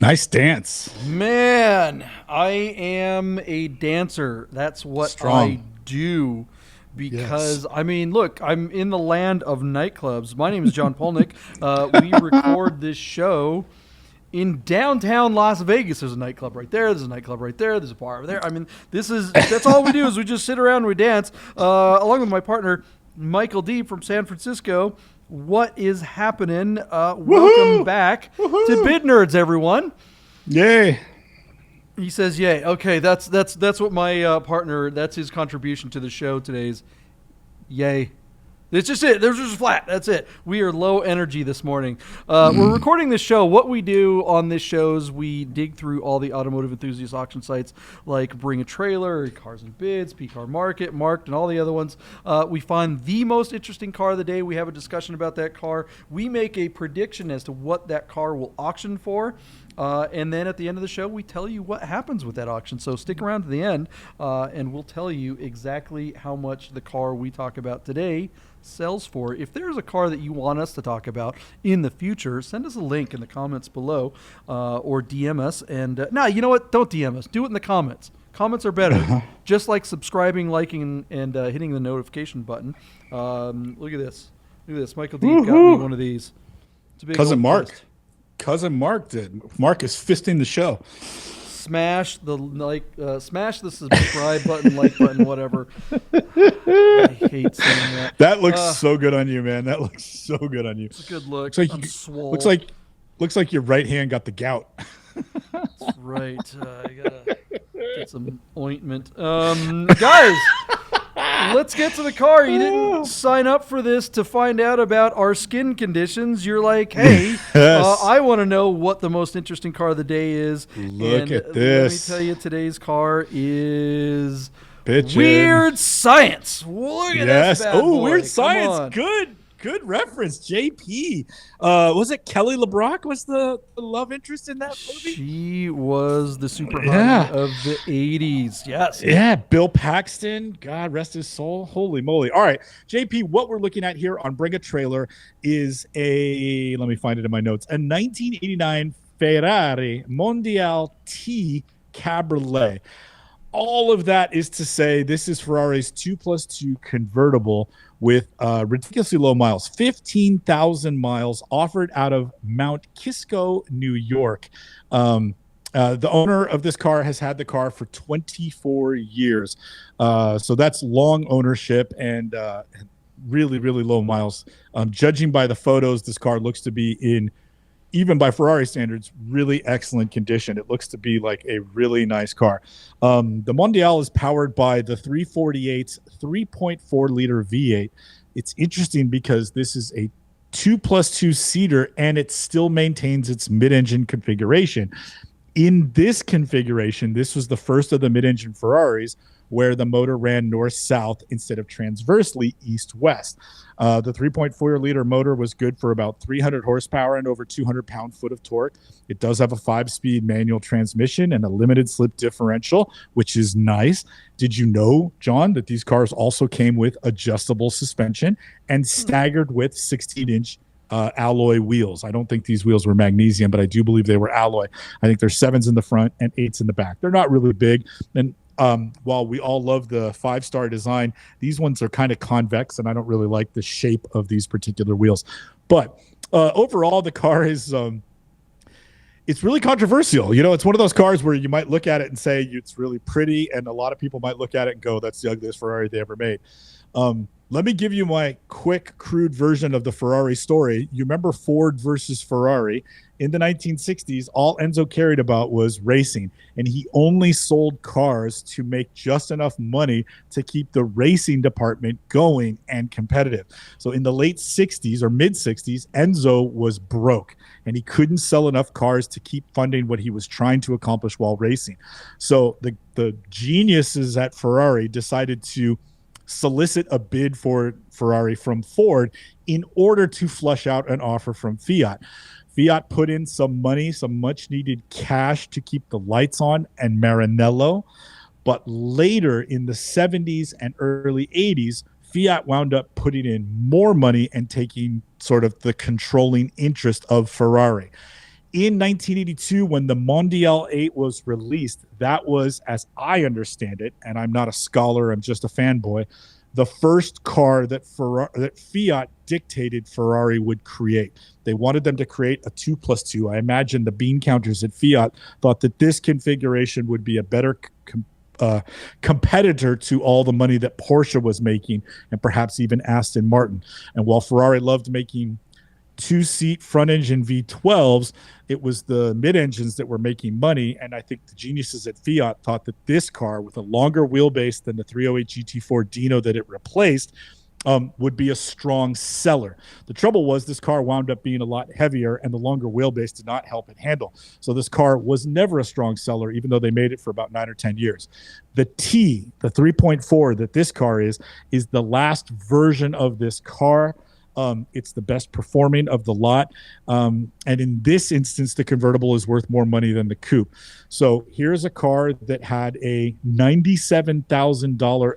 Nice dance. Man, I am a dancer. That's what I do. Because, I mean, look, I'm in the land of nightclubs. My name is John Polnik. We record this show in downtown Las Vegas. There's a nightclub right there. There's a nightclub right there. There's a bar over there. I mean, that's all we do is we just sit around and we dance. Along with my partner, Michael Deeb from San Francisco. What is happening? Welcome back to Bid Nerds, everyone. Yay. He says, "Yay." Okay, that's what my partner. That's his contribution to the show today's. Yay. It's just it. There's just flat. That's it. We are low energy this morning. We're recording this show. What we do on this show is we dig through all the automotive enthusiast auction sites like Bring a Trailer, Cars and Bids, P-Car Market, Marked, and all the other ones. We find the most interesting car of the day. We have a discussion about that car. We make a prediction as to what that car will auction for. And then at the end of the show, we tell you what happens with that auction. So stick around to the end, and we'll tell you exactly how much the car we talk about today sells for. If there's a car that you want us to talk about in the future, send us a link in the comments below, or DM us. And no, you know what? Don't DM us. Do it in the comments. Comments are better. Just like subscribing, liking, and hitting the notification button. Look at this. Look at this. Michael Deeb got me one of these. It's a big Cousin Mark. Fist. Cousin Mark did. Mark is fisting the show. Smash the smash the subscribe button, like button, whatever. I hate saying that. That looks so good on you, man. That looks so good on you. It's a good look. I'm swole. Looks like your right hand got the gout. That's right. I gotta get some ointment. Guys, let's get to the car. You didn't sign up for this to find out about our skin conditions. You're like, hey, yes. I want to know what the most interesting car of the day is. Look at this. Let me tell you, today's car is Bitchin'. Weird Science. Look at this bad boy. Weird Science. Good reference, JP. Was it Kelly LeBrock was the love interest in that movie? She was the super hottie of the 80s. Yes. Yeah, Bill Paxton. God rest his soul. Holy moly. All right, JP, what we're looking at here on Bring a Trailer is let me find it in my notes, a 1989 Ferrari Mondial T Cabriolet. All of that is to say this is Ferrari's 2+2 convertible with ridiculously low miles, 15,000 miles, offered out of Mount Kisco, New York. The owner of this car has had the car for 24 years. So that's long ownership and really, really low miles. Judging by the photos, this car looks to be in, even by Ferrari standards, really excellent condition. It looks to be like a really nice car. The Mondial is powered by the 348 3.4-liter V8. It's interesting because this is a 2+2 seater and it still maintains its mid-engine configuration. In this configuration, this was the first of the mid-engine Ferraris where the motor ran north-south instead of transversely east-west. The 3.4-liter motor was good for about 300 horsepower and over 200 pound-foot of torque. It does have a 5-speed manual transmission and a limited slip differential, which is nice. Did you know, John, that these cars also came with adjustable suspension and staggered with 16-inch alloy wheels? I don't think these wheels were magnesium, but I do believe they were alloy. I think there's 7s in the front and 8s in the back. They're not really big. And while we all love the 5-star design, these ones are kind of convex, and I don't really like the shape of these particular wheels. But overall, the car is it's really controversial. You know, it's one of those cars where you might look at it and say it's really pretty, and a lot of people might look at it and go, that's the ugliest Ferrari they ever made. Let me give you my quick, crude version of the Ferrari story. You remember Ford versus Ferrari? In the 1960s, all Enzo cared about was racing, and he only sold cars to make just enough money to keep the racing department going and competitive. So in the late 60s or mid 60s, Enzo was broke, and he couldn't sell enough cars to keep funding what he was trying to accomplish while racing. So the geniuses at Ferrari decided to solicit a bid for Ferrari from Ford in order to flush out an offer from Fiat. Fiat put in some money, some much needed cash to keep the lights on and Maranello. But later in the 70s and early 80s, Fiat wound up putting in more money and taking sort of the controlling interest of Ferrari. In 1982, when the Mondial 8 was released, that was, as I understand it, and I'm not a scholar, I'm just a fanboy, the first car that Fiat dictated Ferrari would create. They wanted them to create a 2+2. I imagine the bean counters at Fiat thought that this configuration would be a better competitor to all the money that Porsche was making, and perhaps even Aston Martin. And while Ferrari loved making two-seat front-engine V12s, it was the mid-engines that were making money, and I think the geniuses at Fiat thought that this car, with a longer wheelbase than the 308 GT4 Dino that it replaced, would be a strong seller. The trouble was this car wound up being a lot heavier, and the longer wheelbase did not help it handle. So this car was never a strong seller, even though they made it for about 9 or 10 years. The T, the 3.4 that this car is the last version of this car. It's the best performing of the lot. And in this instance, the convertible is worth more money than the coupe. So here's a car that had a $97,000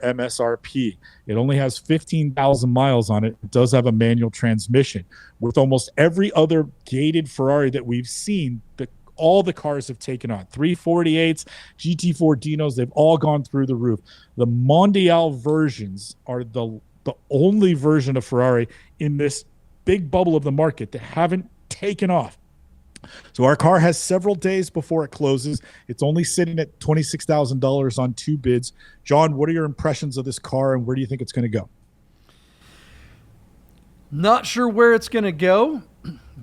MSRP. It only has 15,000 miles on it. It does have a manual transmission. With almost every other gated Ferrari that we've seen, all the cars have taken on. 348s, GT4 Dinos, they've all gone through the roof. The Mondial versions are the only version of Ferrari in this big bubble of the market that haven't taken off. So our car has several days before it closes. It's only sitting at $26,000 on 2 bids. John, what are your impressions of this car, and where do you think it's going to go? Not sure where it's going to go,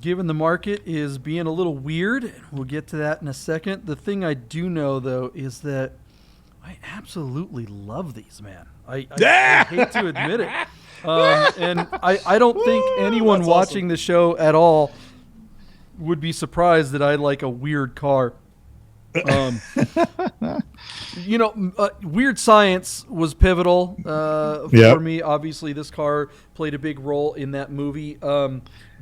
given the market is being a little weird. We'll get to that in a second. The thing I do know, though, is that I absolutely love these, man. I hate to admit it. And I don't think anyone watching the show at all would be surprised that I like a weird car. Weird Science was pivotal for me. Obviously, this car played a big role in that movie.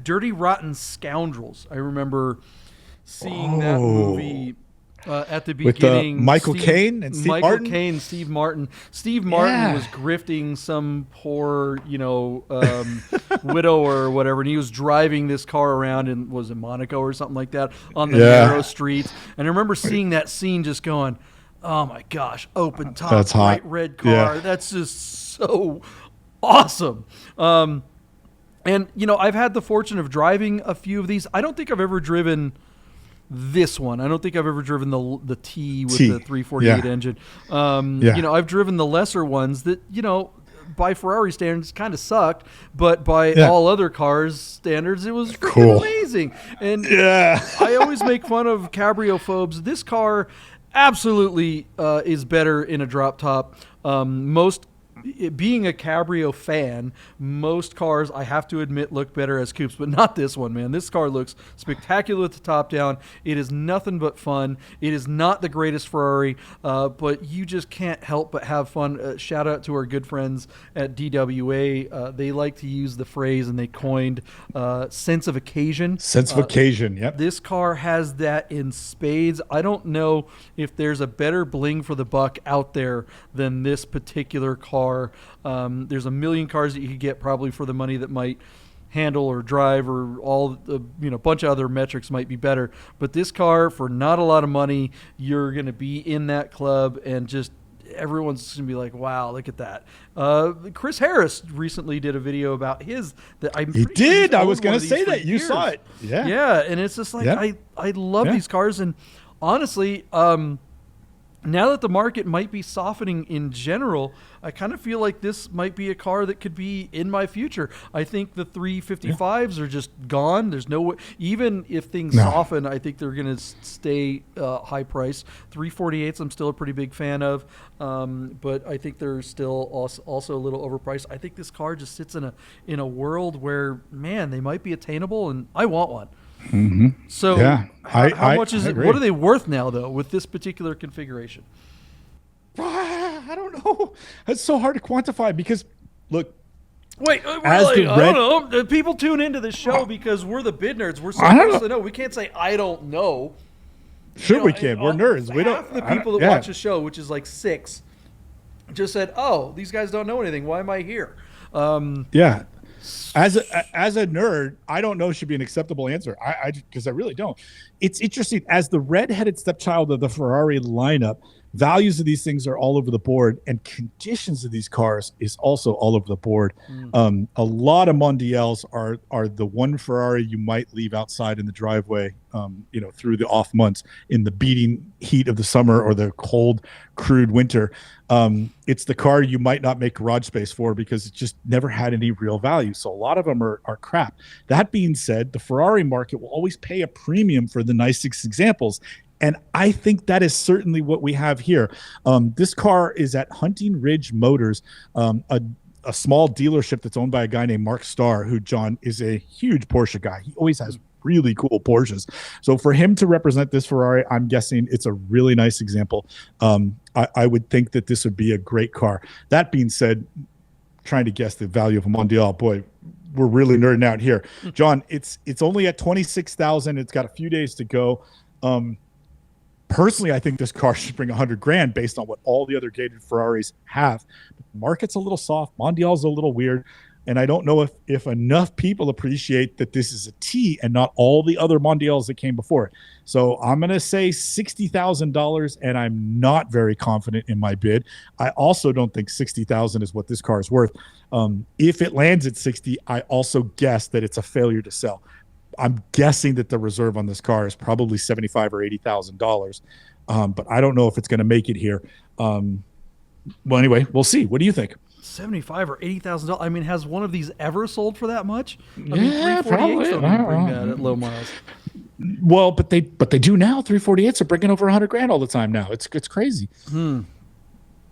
Dirty Rotten Scoundrels. I remember seeing that movie at the beginning. With Michael Caine and Steve Martin? Michael Caine, Steve Martin. Steve Martin was grifting some poor, widow or whatever, and he was driving this car around in, was it Monaco or something like that, on the narrow streets. And I remember seeing that scene just going, oh my gosh, open top, that's bright hot. red car. Yeah. That's just so awesome. And, I've had the fortune of driving a few of these. I don't think I've ever driven this one. I don't think I've ever driven the T with the 348 engine. I've driven the lesser ones that, by Ferrari standards kind of sucked, but by all other cars standards, it was freaking amazing. And I always make fun of cabriophobes. This car absolutely is better in a drop top. Being a Cabrio fan, most cars, I have to admit, look better as coupes, but not this one, man. This car looks spectacular with the top down. It is nothing but fun. It is not the greatest Ferrari, but you just can't help but have fun. Shout out to our good friends at DWA. They like to use the phrase, and they coined sense of occasion. Sense of occasion, yep. This car has that in spades. I don't know if there's a better bling for the buck out there than this particular car. There's a million cars that you could get probably for the money that might handle or drive, or all the bunch of other metrics might be better. But this car, for not a lot of money, you're going to be in that club, and just everyone's going to be like, wow, look at that. Chris Harris recently did a video about his. He did. I was going to say that. You saw it. Yeah. Yeah, and it's just like, I love these cars, and honestly, now that the market might be softening in general, I kind of feel like this might be a car that could be in my future. I think the 355s are just gone. There's no way, even if things soften, I think they're going to stay high price. 348s I'm still a pretty big fan of, but I think they're still also a little overpriced. I think this car just sits in a world where, man, they might be attainable, and I want one. Mm-hmm. So how much is it? What are they worth now, though, with this particular configuration? I don't know. It's so hard to quantify because, look, Wait, as really? the I red, don't know. People tune into the show because we're the bid nerds. We're I don't supposed to know. know. We can't say I don't know. Sure, we can. We're nerds. We don't. Half the people that watch the show, which is like 6, just said, "Oh, these guys don't know anything. Why am I here?" Yeah. As a nerd, I don't know should be an acceptable answer. Because I really don't. It's interesting as the red-headed stepchild of the Ferrari lineup. Values of these things are all over the board, and conditions of these cars is also all over the board. A lot of Mondials are the one Ferrari you might leave outside in the driveway, through the off months in the beating heat of the summer or the cold, crude winter. It's the car you might not make garage space for because it just never had any real value. So a lot of them are crap. That being said, the Ferrari market will always pay a premium for the nicest examples. And I think that is certainly what we have here. This car is at Hunting Ridge Motors, a small dealership that's owned by a guy named Mark Starr, who, John, is a huge Porsche guy. He always has really cool Porsches. So for him to represent this Ferrari, I'm guessing it's a really nice example. I would think that this would be a great car. That being said, trying to guess the value of a Mondial, boy, we're really nerding out here. John, it's only at $26,000. It's got a few days to go. Personally, I think this car should bring $100,000 based on what all the other gated Ferraris have. The market's a little soft. Mondial's a little weird. And I don't know if enough people appreciate that this is a T and not all the other Mondials that came before it. So I'm going to say $60,000, and I'm not very confident in my bid. I also don't think $60,000 is what this car is worth. If it lands at 60, I also guess that it's a failure to sell. I'm guessing that the reserve on this car is probably $75,000 or $80,000, but I don't know if it's going to make it here. Well, anyway, we'll see. What do you think? $75,000 or $80,000. I mean, has one of these ever sold for that much? I Yeah, mean, 348s probably. don't bring that at low miles. Well, but they do now. 348s are bringing over $100,000 all the time now. It's crazy.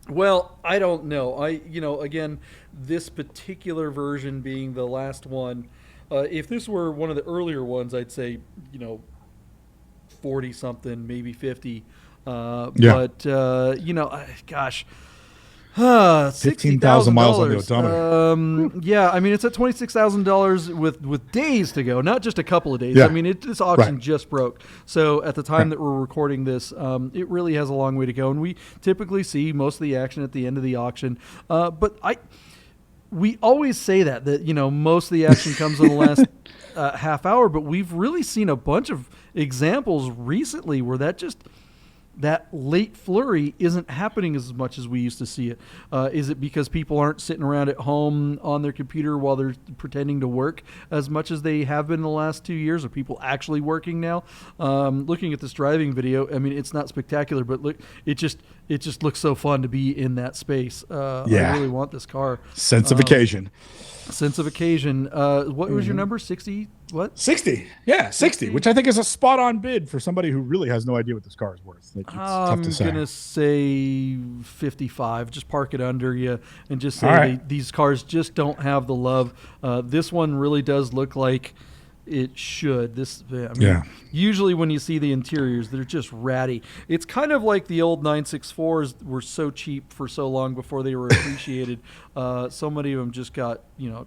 Well, I don't know. Again, this particular version being the last one. If this were one of the earlier ones, I'd say, 40 something, maybe 50. But gosh, 15,000 miles on the odometer. Yeah, I mean, it's at $26,000 with days to go, not just a couple of days. Yeah. I mean, this auction just broke. So at the time that we're recording this, it really has a long way to go. And we typically see most of the action at the end of the auction. We always say that most of the action comes in the last half hour, but we've really seen a bunch of examples recently where that late flurry isn't happening as much as we used to see it. Is it because people aren't sitting around at home on their computer while they're pretending to work as much as they have been in the last 2 years? Are people actually working now? Looking at this driving video, I mean, it's not spectacular, but look, it just looks so fun to be in that space. I really want this car. Sense of occasion. Sense of occasion. What was your number? 60? What? 60. Yeah, 60, which I think is a spot on bid for somebody who really has no idea what this car is worth. Like, it's tough to say. I'm going to say 55. Just park it under you and just say right. these cars just don't have the love. This one really does look like it should. Usually when you see the interiors, they're just ratty. It's kind of like the old 964s were so cheap for so long before they were appreciated. So many of them just got,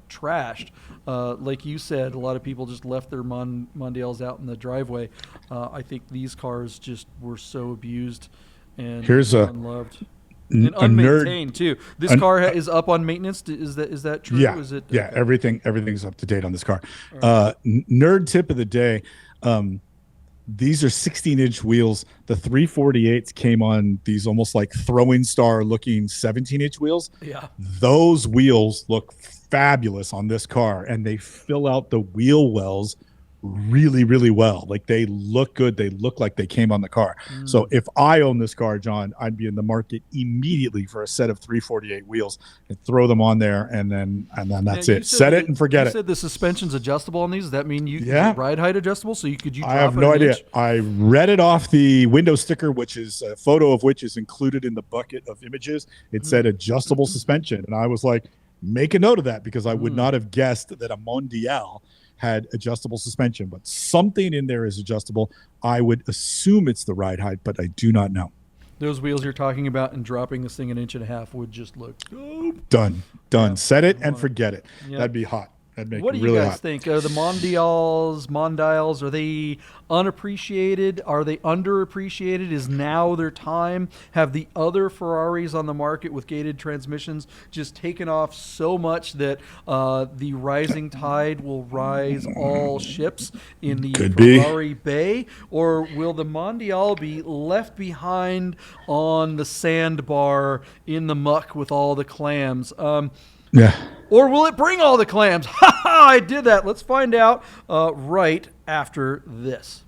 trashed. Like you said, a lot of people just left their Mondials out in the driveway. I think these cars just were so abused and unloved. And unmaintained too. This car is up on maintenance. Is that true? Yeah, Is it? Yeah. Everything's up to date on this car. Nerd tip of the day. These are 16-inch wheels. The 348s came on these almost like throwing star looking 17-inch wheels. Yeah. Those wheels look fabulous on this car, and they fill out the wheel wells really, really well. Like, they look good. They look like they came on the car. So if I own this car, John, I'd be in the market immediately for a set of 348 wheels and throw them on there, and then that's it. Set it and forget it. You said the suspension's adjustable on these. Does that mean ride height adjustable? So you I have no idea. I read it off the window sticker, which is a photo of which is included in the bucket of images. It said adjustable suspension, and I was like, make a note of that, because I would not have guessed that a Mondial had adjustable suspension, but something in there is adjustable. I would assume it's the ride height, but I do not know. Those wheels you're talking about and dropping this thing 1.5 inches would just look Done. Yeah. Set it and forget it. Yeah. That'd be hot. That'd make What it do really you guys hot. think? The Mondials, are they unappreciated? Are they underappreciated? Is now their time? Have the other Ferraris on the market with gated transmissions just taken off so much that the rising tide will rise all ships in the Could be. Ferrari Bay? Or will the Mondial be left behind on the sandbar in the muck with all the clams? Yeah. Or will it bring all the clams? Ha ha! I did that. Let's find out right after this.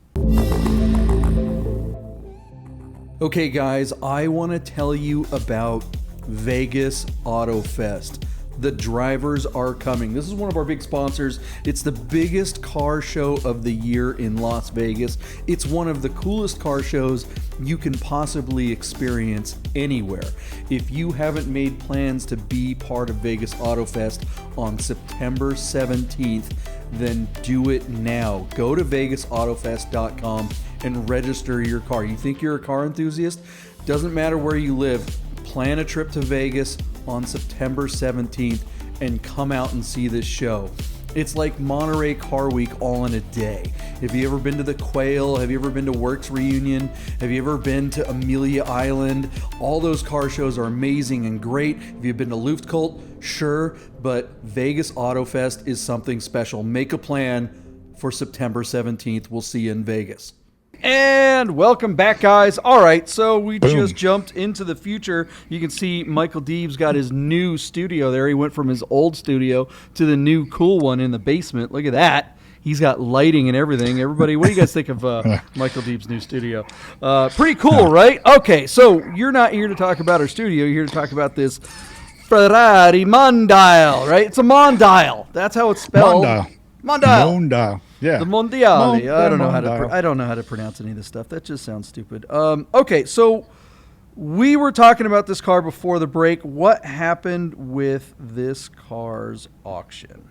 Okay, guys, I want to tell you about Vegas Auto Fest. The drivers are coming. This is one of our big sponsors. It's the biggest car show of the year in Las Vegas. It's one of the coolest car shows you can possibly experience anywhere. If you haven't made plans to be part of Vegas Auto Fest on September 17th, then do it now. Go to VegasAutoFest.com and register your car. You think you're a car enthusiast? Doesn't matter where you live. Plan a trip to Vegas on September 17th and come out and see this show. It's like Monterey Car Week all in a day. Have you ever been to the Quail? Have you ever been to Works Reunion? Have you ever been to Amelia Island? All those car shows are amazing and great. Have you been to Luftkult? Sure, but Vegas Auto Fest is something special. Make a plan for September 17th. We'll see you in Vegas. And welcome back, guys. All right, so we just jumped into the future. You can see Michael Deeb's got his new studio there. He went from his old studio to the new cool one in the basement. Look at that. He's got lighting and everything. Everybody, what do you guys think of Michael Deeb's new studio? Pretty cool, right? Okay, so you're not here to talk about our studio. You're here to talk about this Ferrari Mondial, right? It's a Mondial. That's how it's spelled. Mondial. Yeah. The Mondiale. I don't know how to pronounce any of this stuff. That just sounds stupid. Okay, so we were talking about this car before the break. What happened with this car's auction?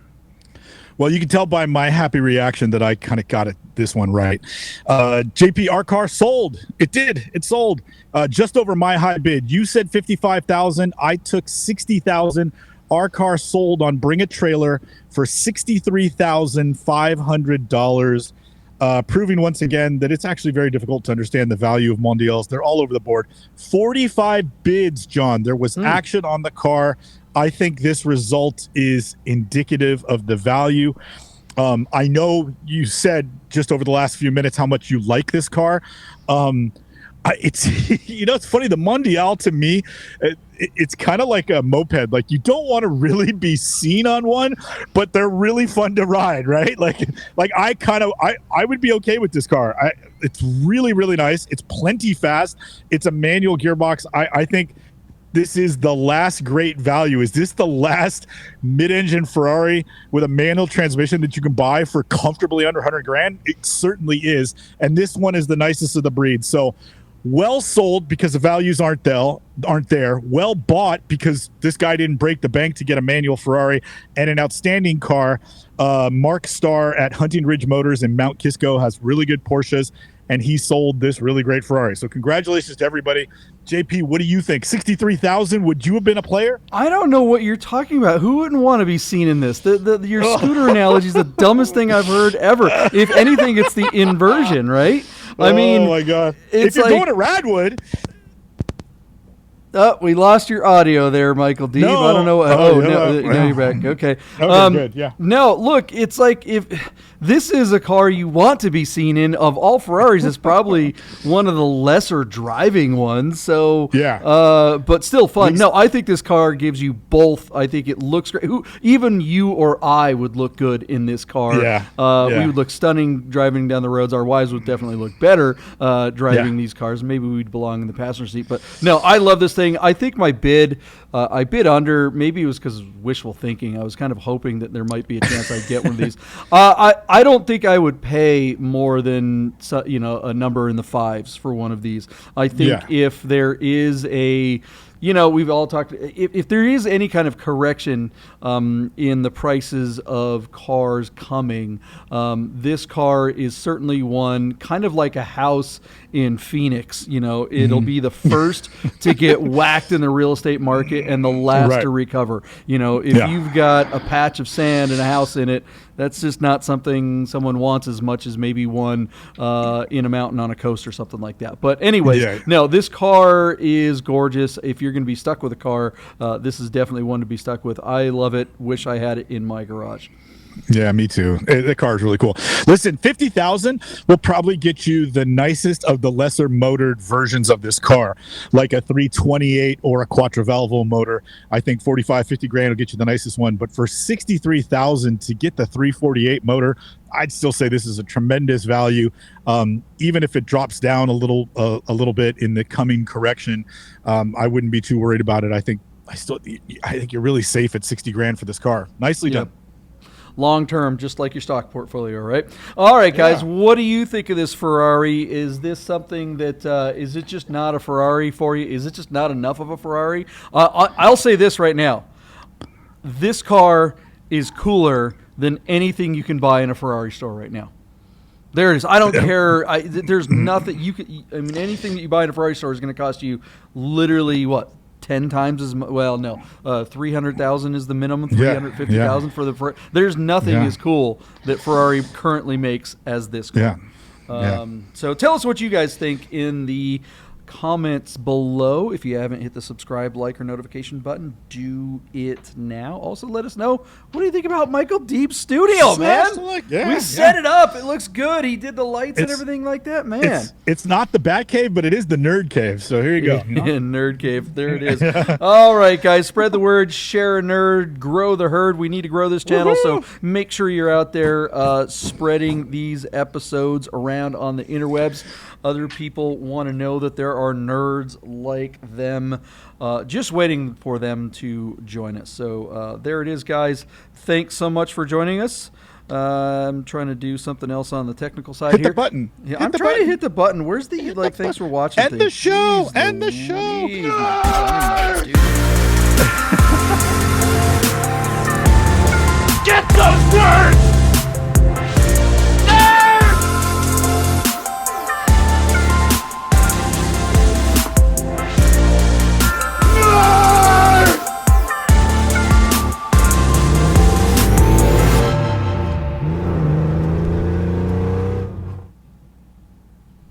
Well, you can tell by my happy reaction that I kind of got this one right. JP, our car sold. It did. It sold just over my high bid. You said 55,000. I took 60,000. Our car sold on Bring a Trailer for $63,500, proving once again that it's actually very difficult to understand the value of Mondials. They're all over the board. 45 bids, John. There was action on the car. I think this result is indicative of the value. I know you said just over the last few minutes how much you like this car. It's it's funny. The Mondial to me, it's kind of like a moped. Like you don't want to really be seen on one, but they're really fun to ride, right? Like I would be okay with this car. It's really, really nice. It's plenty fast. It's a manual gearbox. I think this is the last great value. Is this the last mid-engine Ferrari with a manual transmission that you can buy for comfortably under 100 grand? It certainly is. And this one is the nicest of the breed. So well sold because the values aren't there. Well bought because this guy didn't break the bank to get a manual Ferrari, and an outstanding car. Mark Starr at Hunting Ridge Motors in Mount Kisco has really good Porsches, and he sold this really great Ferrari. So congratulations to everybody. JP, what do you think? 63,000? Would you have been a player? I don't know what you're talking about. Who wouldn't want to be seen in this? Your scooter analogy is the dumbest thing I've heard ever. If anything, it's the inversion, right? I mean, oh my God! If you're going to Radwood. We lost your audio there, Michael Deeb. No. I don't know. Now you're back. Okay. Good. Yeah. No, look, it's like if this is a car you want to be seen in. Of all Ferraris, it's probably one of the lesser driving ones. So yeah. But still fun. No, I think this car gives you both. I think it looks great. Even you or I would look good in this car. Yeah. We would look stunning driving down the roads. Our wives would definitely look better driving these cars. Maybe we'd belong in the passenger seat. But no, I love this thing. I think my bid, I bid under. Maybe it was because of wishful thinking. I was kind of hoping that there might be a chance I'd get one of these. I don't think I would pay more than a number in the fives for one of these. I think if there is a we've all talked. If there is any kind of correction in the prices of cars coming, this car is certainly one, kind of like a house in Phoenix. It'll be the first to get whacked in the real estate market and the last to recover. If you've got a patch of sand and a house in it, that's just not something someone wants as much as maybe one in a mountain on a coast or something like that. But anyways, no, this car is gorgeous. If you're going to be stuck with a car, this is definitely one to be stuck with. I love it. Wish I had it in my garage. Yeah, me too. The car is really cool. Listen, 50,000 will probably get you the nicest of the lesser motored versions of this car, like a 328 or a Quattrovalvo motor. I think 45, 50 grand will get you the nicest one. But for 63,000 to get the 348 motor, I'd still say this is a tremendous value. Even if it drops down a little bit in the coming correction, I wouldn't be too worried about it. I think you're really safe at 60 grand for this car. Nicely done. Long term, just like your stock portfolio, right? All right, guys, what do you think of this Ferrari? Is this something that is it just not a Ferrari for you? Is it just not enough of a Ferrari? I'll say this right now. This car is cooler than anything you can buy in a Ferrari store right now. There it is. I don't care. There's nothing you could. I mean, anything that you buy in a Ferrari store is going to cost you literally what? 10 times as much. Well, no, 300,000 is the minimum. 350,000 for the. There's nothing as cool that Ferrari currently makes as this car. So tell us what you guys think in the comments below. If you haven't hit the subscribe, like, or notification button, do it now. Also, let us know, what do you think about Michael Deeb's studio, man? We set it up. It looks good. He did the lights and everything like that, man. It's not the Bat Cave, but it is the Nerd Cave. So here you go. Nerd Cave. There it is. All right, guys. Spread the word. Share a nerd. Grow the herd. We need to grow this channel, so make sure you're out there spreading these episodes around on the interwebs. Other people want to know that there are nerds like them, just waiting for them to join us. So there it is, guys. Thanks so much for joining us. I'm trying to do something else on the technical side here. Hit the button. Yeah, I'm trying to hit the button. Where's the thanks for watching? End the show. End the show. Get those words!